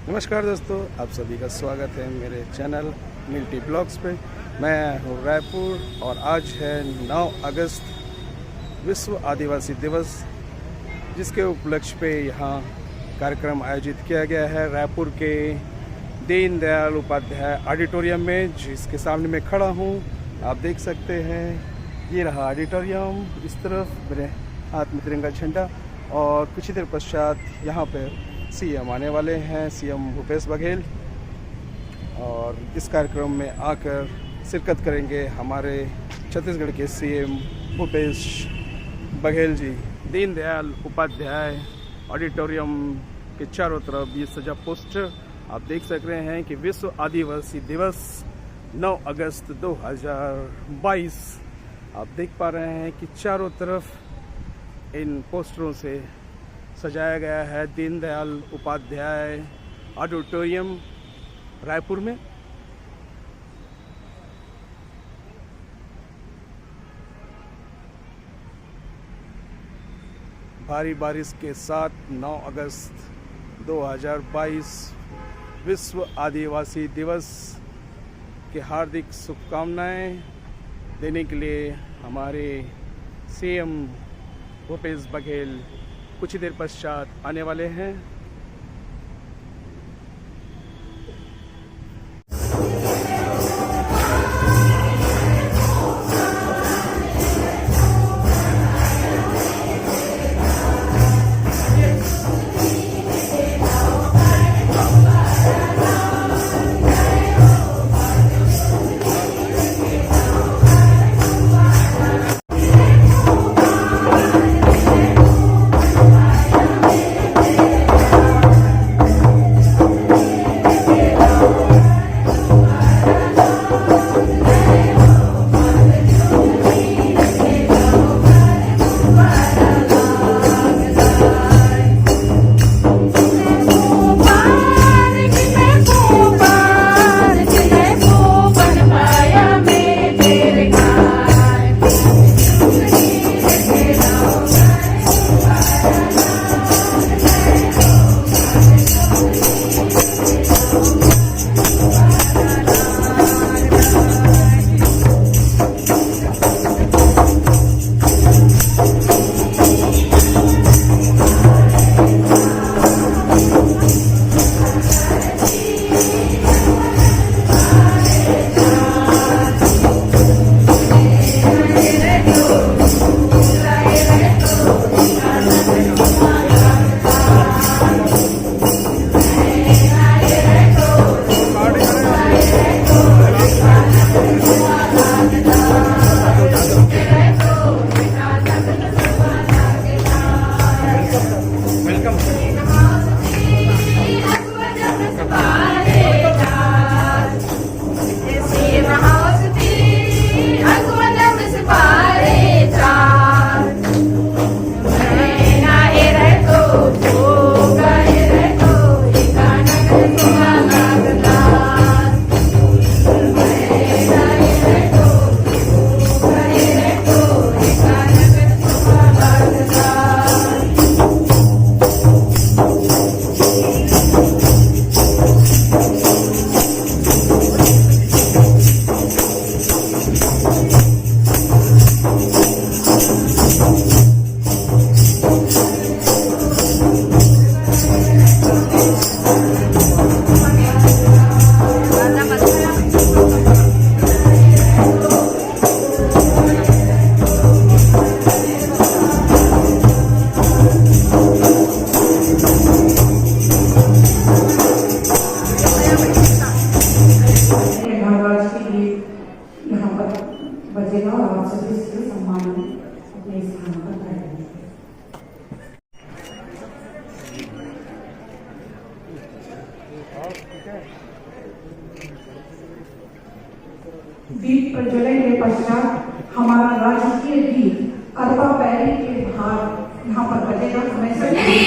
नमस्कार दोस्तों, आप सभी का स्वागत है मेरे चैनल मिल्टी ब्लॉग्स पे। मैं हूँ रायपुर और आज है 9 अगस्त विश्व आदिवासी दिवस, जिसके उपलक्ष्य पे यहाँ कार्यक्रम आयोजित किया गया है रायपुर के दीनदयाल उपाध्याय ऑडिटोरियम में, जिसके सामने मैं खड़ा हूँ। आप देख सकते हैं, ये रहा ऑडिटोरियम। इस तरफ मेरे हाथ में तिरंगा झंडा और कुछ ही देर पश्चात यहाँ पर सीएम आने वाले हैं, सीएम भूपेश बघेल, और इस कार्यक्रम में आकर शिरकत करेंगे हमारे छत्तीसगढ़ के सीएम भूपेश बघेल जी। दीनदयाल उपाध्याय ऑडिटोरियम के चारों तरफ ये सजा पोस्टर आप देख सक रहे हैं कि विश्व आदिवासी दिवस 9 अगस्त 2022। आप देख पा रहे हैं कि चारों तरफ इन पोस्टरों से सजाया गया है दीनदयाल उपाध्याय ऑडिटोरियम रायपुर में। भारी बारिश के साथ 9 अगस्त 2022 विश्व आदिवासी दिवस की हार्दिक शुभकामनाएं देने के लिए हमारे सीएम भूपेश बघेल कुछ ही देर पश्चात आने वाले हैं। बढ़ेगा। मैं सभी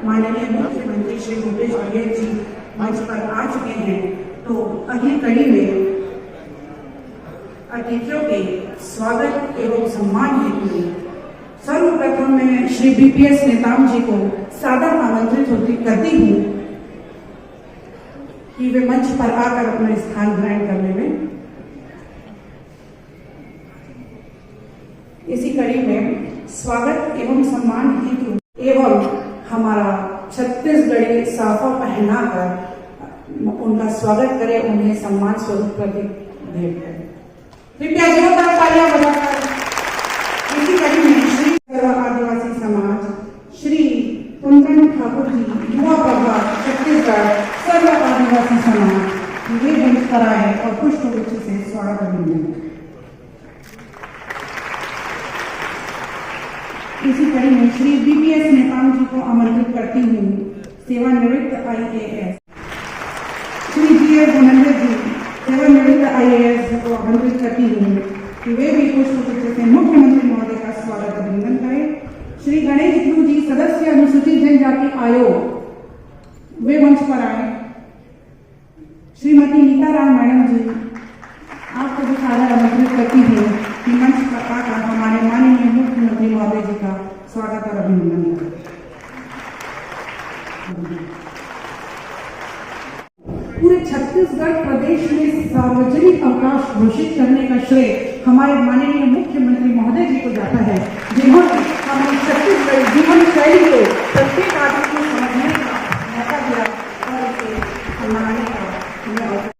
माननीय मुख्यमंत्री श्री भूपेश बघेल जी मंच पर आ चुके हैं। तो अगली कड़ी में अतिथियों के स्वागत एवं सम्मान हेतु सर्वप्रथम मैं श्री बीपीएस नेताम जी को सादर आमंत्रित करती हूँ कि वे मंच पर आकर अपना स्थान ग्रहण करने में। इसी कड़ी में स्वागत एवं सम्मान हेतु एवं हमारा छत्तीसगढ़ी साफा पहनाकर उनका स्वागत करें, उन्हें सम्मान स्वरूप प्रतीक भेंट करें। कृपया जोरदार तालियां बजाकर। इसी कड़ी में श्री सर्व आदिवासी समाज श्री कुंदन ठाकुर जी युवा प्रभाग छत्तीसगढ़ सर्व आदिवासी समाज वे मंच पर आए और पुष्प गुच्छ से स्वागत अभिनंदन। इसी कड़ी में श्री बीपीएस नेताम जी को आमंत्रित करती हूँ। सेवानिवृत्त IAS श्री GS धनंजय जी सेवानिवृत्त IAS को आमंत्रित करती हूँ कि वे भी पुष्प से मुख्यमंत्री महोदय का स्वागत अभिनंदन करें। श्री गणेश ध्रुव जी सदस्य अनुसूचित जनजाति आयोग वे मंच पर आए। श्रीमती नीता राम मैडम जी आपको भी सादर आमंत्रित करती हूँ कि मंच पर आकर हमारे माननीय मुख्यमंत्री महोदय जी का स्वागत और अभिनंदन करें। पूरे छत्तीसगढ़ प्रदेश में सार्वजनिक अवकाश घोषित करने का श्रेय हमारे माननीय मुख्यमंत्री महोदय जी को जाता है, जिन्होंने हमारी छत्तीसगढ़ जीवन शैली को प्रत्येक आदमी को समझने का मौका दिया और इसे मनाने का हमें आपके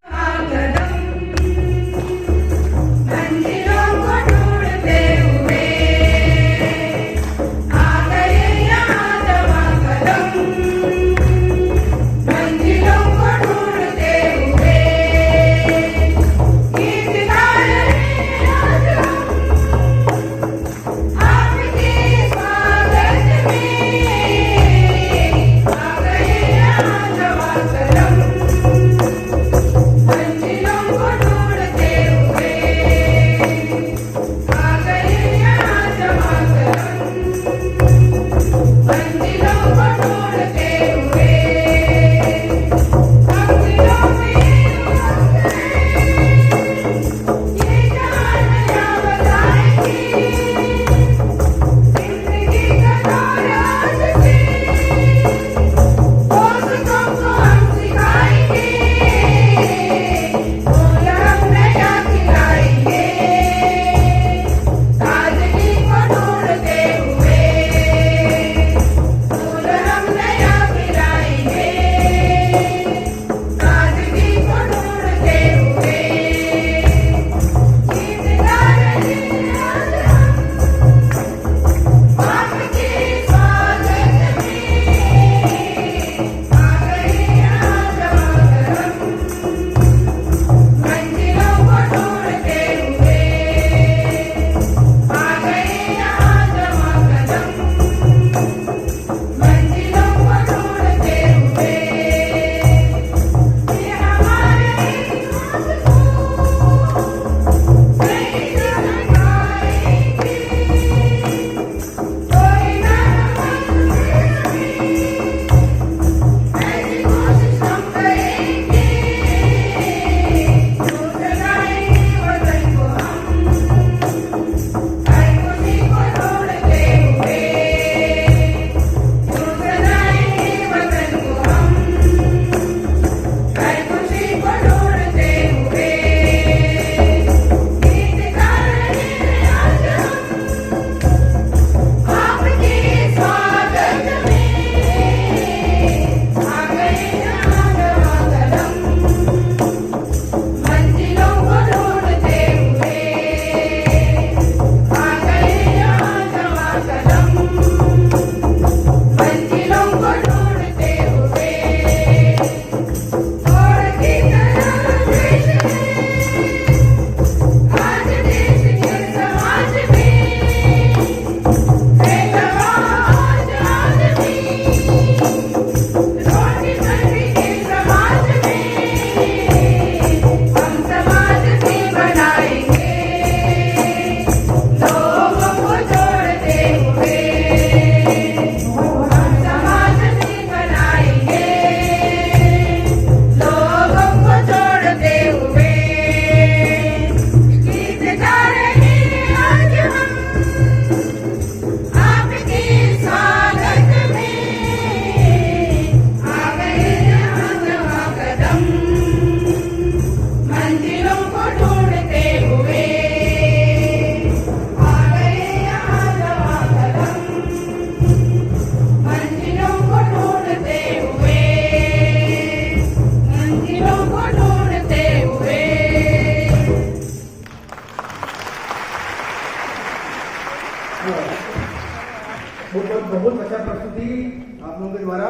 बहुत अच्छा प्रस्तुति आप लोगों के द्वारा।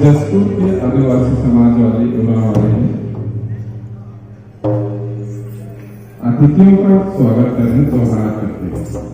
जसपुर के आदिवासी समाज वाले युवा वाले हैं। अतिथियों का स्वागत करने दोबारा करते हैं।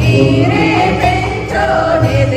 Gire pencho de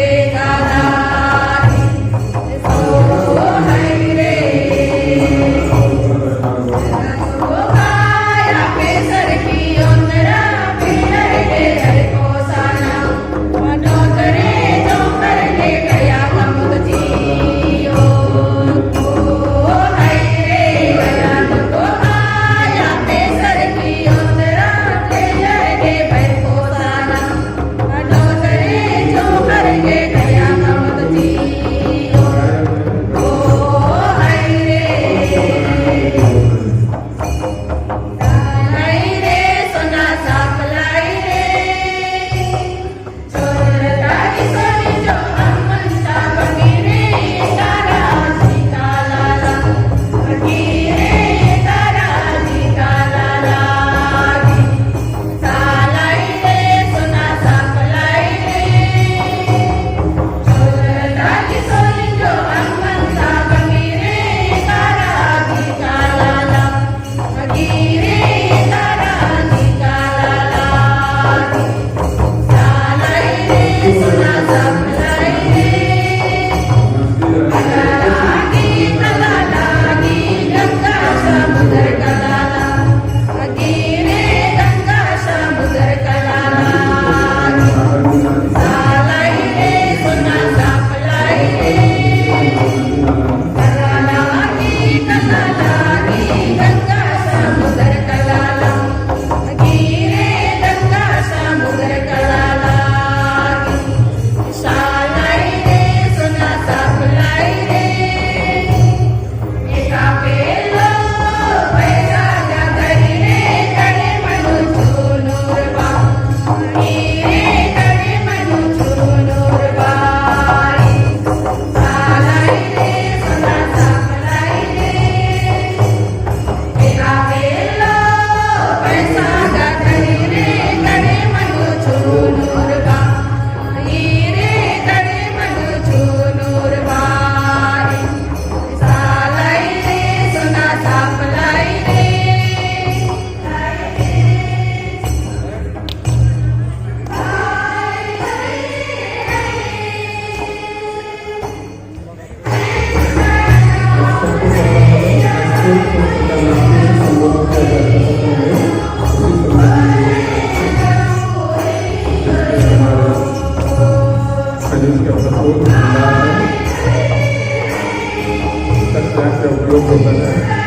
को पता है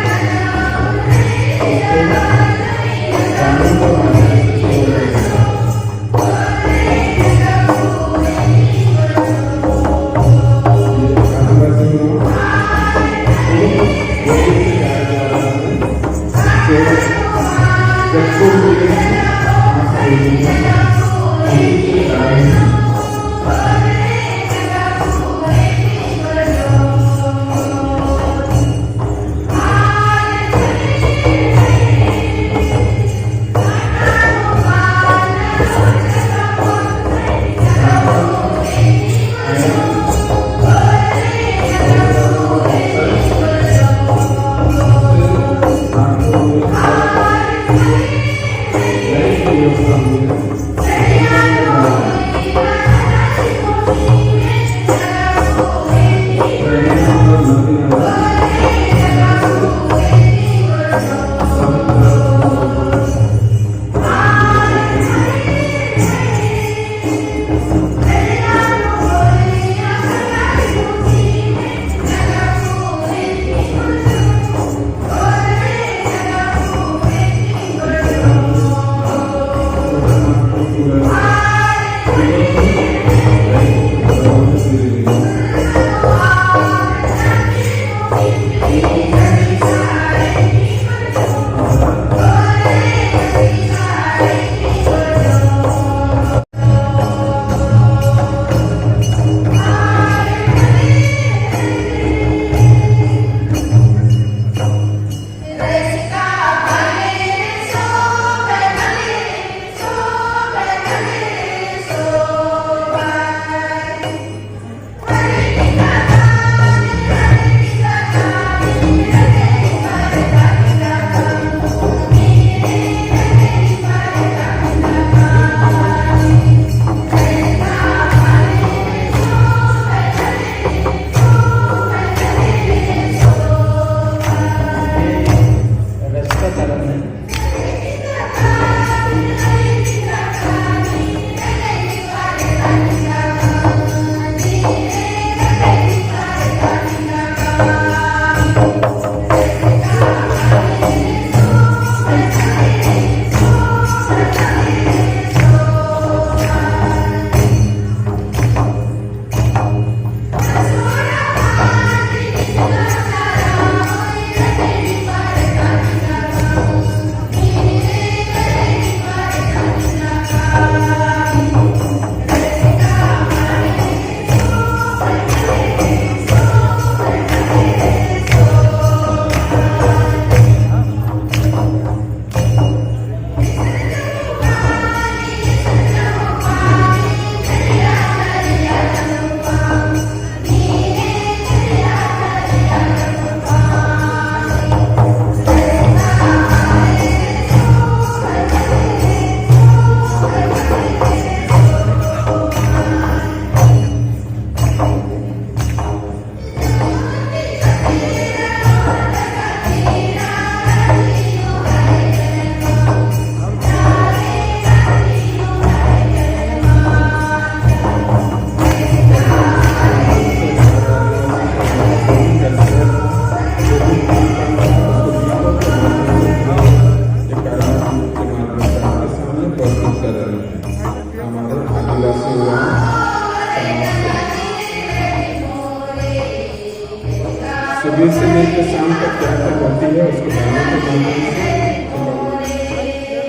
सुबह से लेकर शाम तक क्या क्या होती है उसके गाने के माध्यम से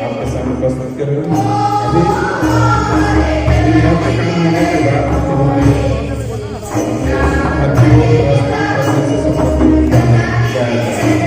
आपके सामने प्रस्तुत कर रहे हैं। अभी यह प्रकरण होने के बाद उन्होंने हथियों से संबंधित गाना गाया है।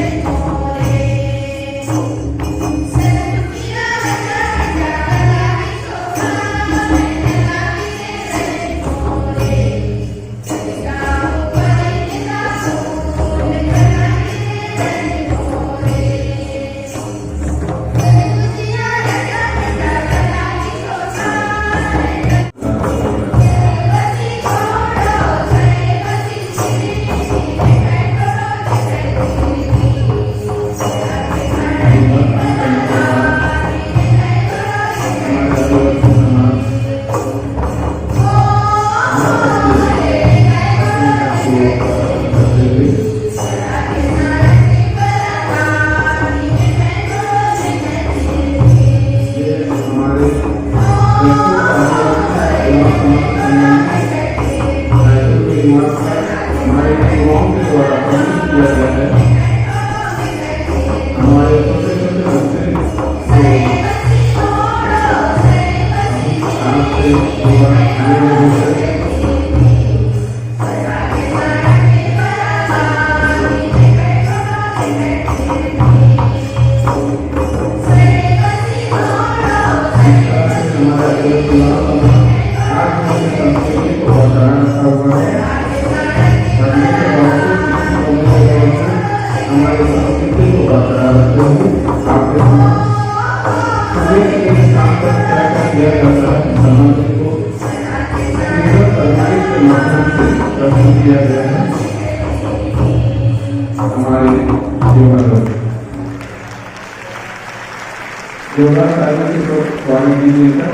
योगा कार्य को स्वामी जी का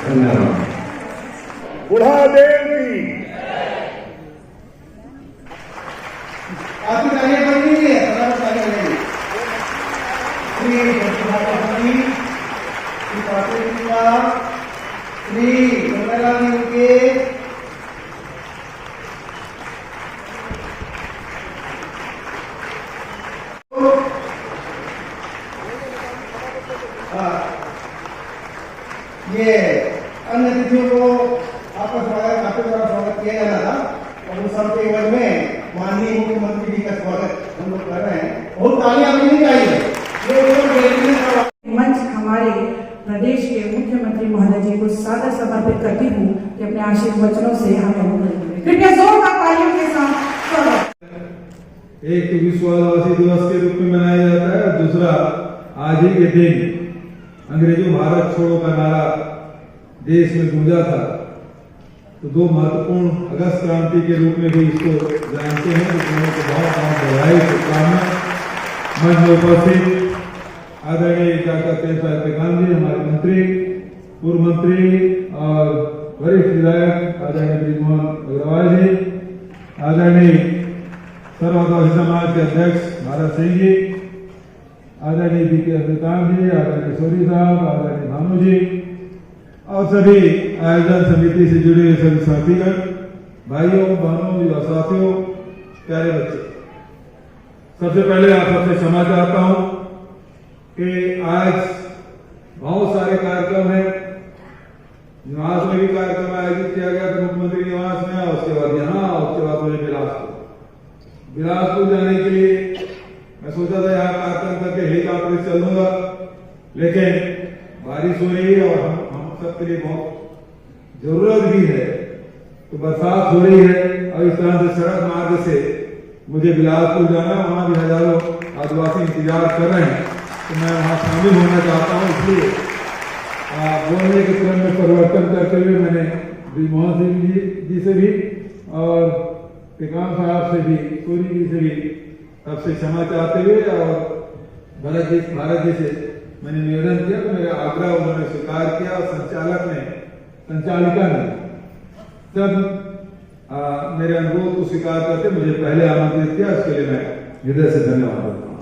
धन्यवाद। बुढ़ादेव की काफी तालियां बन रही है, तालियां बन रही है। श्री श्री गंगालाल जी के ये अन्य अतिथियों को आपका स्वागत, आपके द्वारा स्वागत किया जा रहा था और उस सबके एवज में माननीय मुख्यमंत्री जी का स्वागत हम लोग कर रहे हैं। बहुत तालियां मिलनी चाहिए। मंच हमारे प्रदेश के मुख्यमंत्री महोदय जी को सादर समर्पित करती हूँ कि अपने आशीर्वाद वचनों से हमें मुक्त। कृपया जोरदार तालियों के साथ स्वागत। एक तो विश्व आदिवासी दिवस के रूप में मनाया जाता है और दूसरा आज ही के दिन अंग्रेजों भारत छोड़ो का नारा देश में गूंजा था, तो दो महत्वपूर्ण अगस्त क्रांति के रूप में भी इसको जानते हैं। तो दोनों को बहुत बहुत बधाई, शुभकामनाएं। मंच में उपस्थित आदरणीय डॉक्टर तेजपाल गांधी, हमारे मंत्री, पूर्व मंत्री और वरिष्ठ विधायक आदरणीय ब्रिजमोहन अग्रवाल जी, आदरणीय सर्व आदिवासी समाज के अध्यक्ष भारत सिंह जी, आदरणीय बी के अमिताभ जी, आदरणीय सोरी साहब, आदरणीय भानु जी और सभी आयोजन समिति से जुड़े सभी साथीगण, भाइयों बहनों और साथियों, प्यारे बच्चे, सबसे पहले आप सबसे क्षमा चाहता हूं कि आज बहुत सारे कार्यक्रम हैं। निवास में भी कार्यक्रम आयोजित किया गया था, मुख्यमंत्री निवास में, और उसके बाद यहाँ, और उसके बाद मुझे बिलासपुर जाने के लिए मैं सोचा था यहाँ कार्यक्रम करके हेलीकॉप्टर से चलूंगा, लेकिन बारिश हो रही है और हम सबके लिए बहुत जरूरत भी है, तो बरसात हो रही है और इस तरह से सड़क मार्ग से मुझे बिलासपुर जाना, वहां भी हजारों आदिवासी इंतजार कर रहे हैं, तो मैं वहां शामिल होना चाहता हूं। इसलिए बोलने के क्रम में परिवर्तन करते हुए मैंने ब्रिजमोहन सिंह जी से भी और टिकाम साहब से भी, सूरी जी से भी सबसे क्षमा चाहते हुए और भारत जी से मैंने निवेदन किया, तो मेरा आग्रह उन्होंने स्वीकार किया और संचालिका ने सब मेरे अनुरोध को स्वीकार करके मुझे पहले आमंत्रित किया। इसके लिए मैं हृदय से धन्यवाद देता हूँ।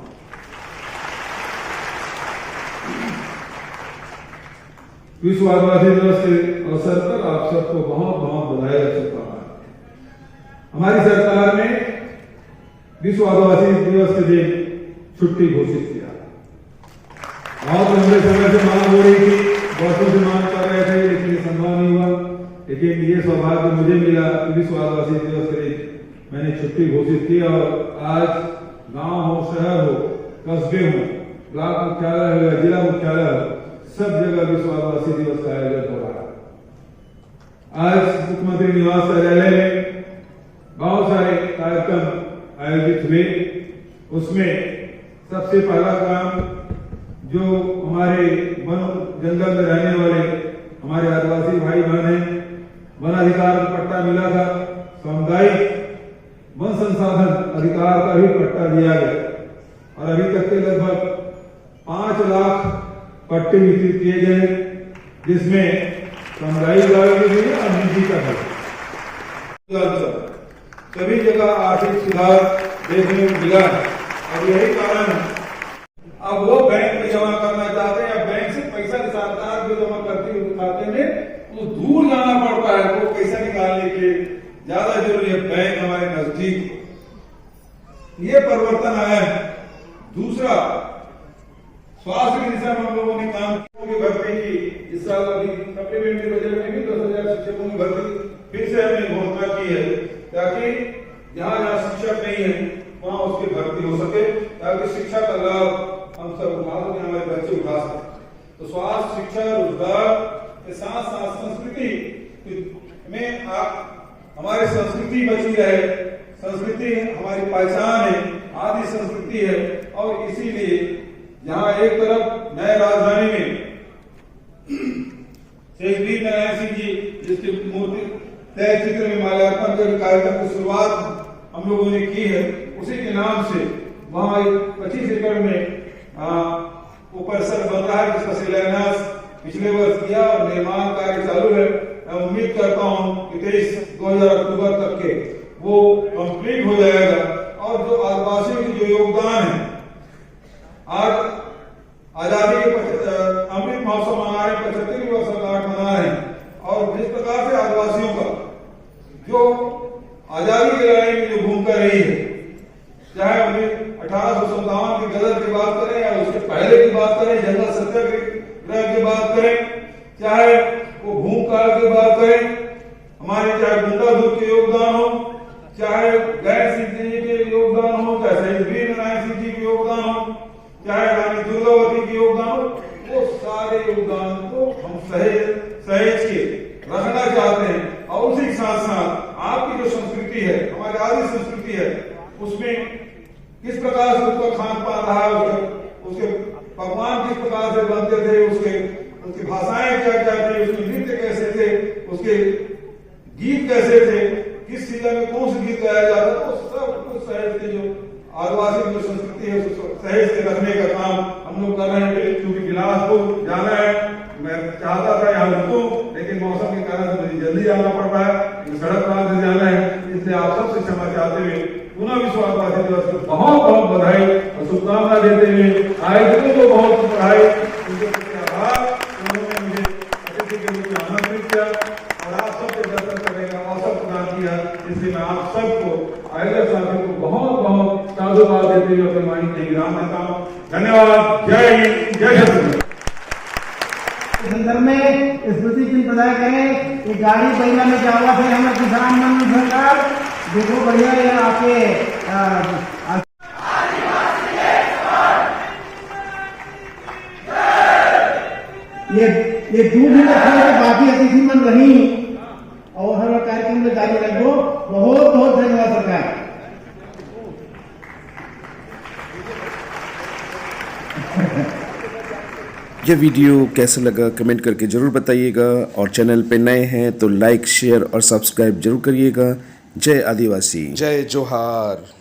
विश्व आदिवासी दिवस के अवसर पर आप सबको बहुत बहुत बधाई और शुभकामनाएं। हमारी सरकार ने विश्व आदिवासी दिवस के दिन छुट्टी घोषित किया। बहुत लंबे समय से मांग हो रही थी, वर्षों से मांग कर रहे थे, लेकिन ये संभव नहीं हुआ। लेकिन ये सौभाग्य मुझे मिला कि विश्व आदिवासी दिवस के दिन मैंने छुट्टी घोषित की और आज गांव हो, शहर हो, कस्बे हो, ब्लॉक मुख्यालय हो या जिला मुख्यालय हो, सब जगह विश्व आदिवासी दिवस का आयोजन हो रहा है। आज मुख्यमंत्री निवास कार्यालय में बहुत सारे कार्यक्रम आयोजित हुए। उसमें सबसे पहला काम जो हमारे वन जंगल में रहने वाले हमारे आदिवासी भाई बहन हैं, वन अधिकार पट्टा मिला था, सामुदायिक वन संसाधन अधिकार का भी पट्टा दिया गया और अभी तक के लगभग 5 लाख पट्टे वितरित किए गए, जिसमें सामुदायिक गाँव भी है और निजी का है। सभी जगह आर्थिक सुधार देखने को मिला है और यही कारण है अब वो बैंक में जमा करना चाहते हैं, बैंक से पैसा सरकार जो जमा करती है खाते में, तो दूर जाना पड़ता है। वो पैसा निकालने के ज्यादा जरूरी है बैंक हमारे नजदीक। ये परिवर्तन आया है। दूसरा, स्वास्थ्य की दिशा में हम लोगों ने काम की भर्ती की। इस साल अभी सप्लीमेंट्री बजट में भी 10,000 शिक्षकों की भर्ती फिर से हमने घोषणा की है, ताकि जहाँ जहाँ शिक्षक नहीं है वहाँ उसकी भर्ती हो सके, ताकि शिक्षा का लाभ हम सब उठा सकें, हमारे बच्चे उठा सकें। तो स्वास्थ्य, शिक्षा, रोजगार के साथ साथ संस्कृति में हमारी संस्कृति बची रहे। संस्कृति हमारी पहचान है, आदि संस्कृति है। और इसीलिए जहाँ एक तरफ नए राजधानी में शेख वीर नारायण सिंह जी जिसकी मूर्ति तय चित्र में माल्यार्पण कर कार्यक्रम की शुरुआत हम लोगों ने की है, उसी के नाम से वहाँ 25 एकड़ में वो परिसर बन रहा है जिसका शिलान्यास पिछले वर्ष किया और निर्माण कार्य चालू है। मैं उम्मीद करता हूँ कि 23 अक्टूबर तक के वो कंप्लीट हो जाएगा। और जो आदिवासियों की जो योगदान है, आज आजादी के अमृत महोत्सव मना रहे, 75वीं वर्षगांठ मना रहे हैं। और जिस प्रकार से आदिवासियों का जो आजादी की लड़ाई में जो भूमिका रही है, चाहे उन्हें 1857 की गदर की बात करें या उसके पहले की बात करें, जंगल सत्याग्रह की बात करें, चाहे वो भूमकाल की बात करें, हमारे चाहे गुंडा दूध के योगदान हो, चाहे गैर सिंह जी के योगदान हो, चाहे शहीद वीर नारायण सिंह जी के योगदान हो, चाहे रानी दुर्गावती के योगदान हो, वो सारे योगदान को हम सहेज के रखना चाहते हैं। और उसी के साथ साथ आपकी जो संस्कृति है, हमारी आदि संस्कृति है, उसमें किस प्रकार से उसका खान पान रहा है, उसके पकवान किस प्रकार से बनते थे, उसकी भाषाएं क्या क्या थी, उसके नृत्य कैसे थे, उसके गीत कैसे थे, किस सीजन में कौन सा गीत गाया जाता था, वो सब कुछ सहेज के जो आदिवासी की जो संस्कृति है उसको सहेज के रखने का काम हम लोग कर रहे हैं। क्योंकि बिलासपुर जाना है, मैं चाहता था यहाँ रुकूं, लेकिन मौसम के कारण से मुझे जल्दी जाना पड़ रहा है, सड़क मार्ग से जाना है। इसलिए आप सबसे क्षमा चाहते हुए पुनः विश्व आदिवासी दिवस को बहुत बहुत बधाई और शुभकामना देते हुए आयोजकों को बहुत बधाई, उनके प्रति आभार, उन्होंने मुझे अतिथि के रूप में आमंत्रित किया और आप सबके दर्शन करने का अवसर प्रदान किया। इसलिए मैं आप सबको आयोजक साथियों को बहुत बहुत साधुवाद देते हुए अपने मानी के विराम देता हूँ। धन्यवाद। जय हिंद, जय छत्तीसगढ़। इस संदर्भ में स्मृति चिन्ह प्रदान करें कि गाड़ी पहिला में जावा थे हमारे किसान मन सरकार, देखो बढ़िया ये आपके ये 2 मिनट बाकी अतिथि मन रही और हर कार्यक्रम में जारी रखो। बहुत बहुत धन्यवाद सरकार। यह वीडियो कैसा लगा कमेंट करके ज़रूर बताइएगा और चैनल पे नए हैं तो लाइक शेयर और सब्सक्राइब जरूर करिएगा। जय आदिवासी, जय जोहार।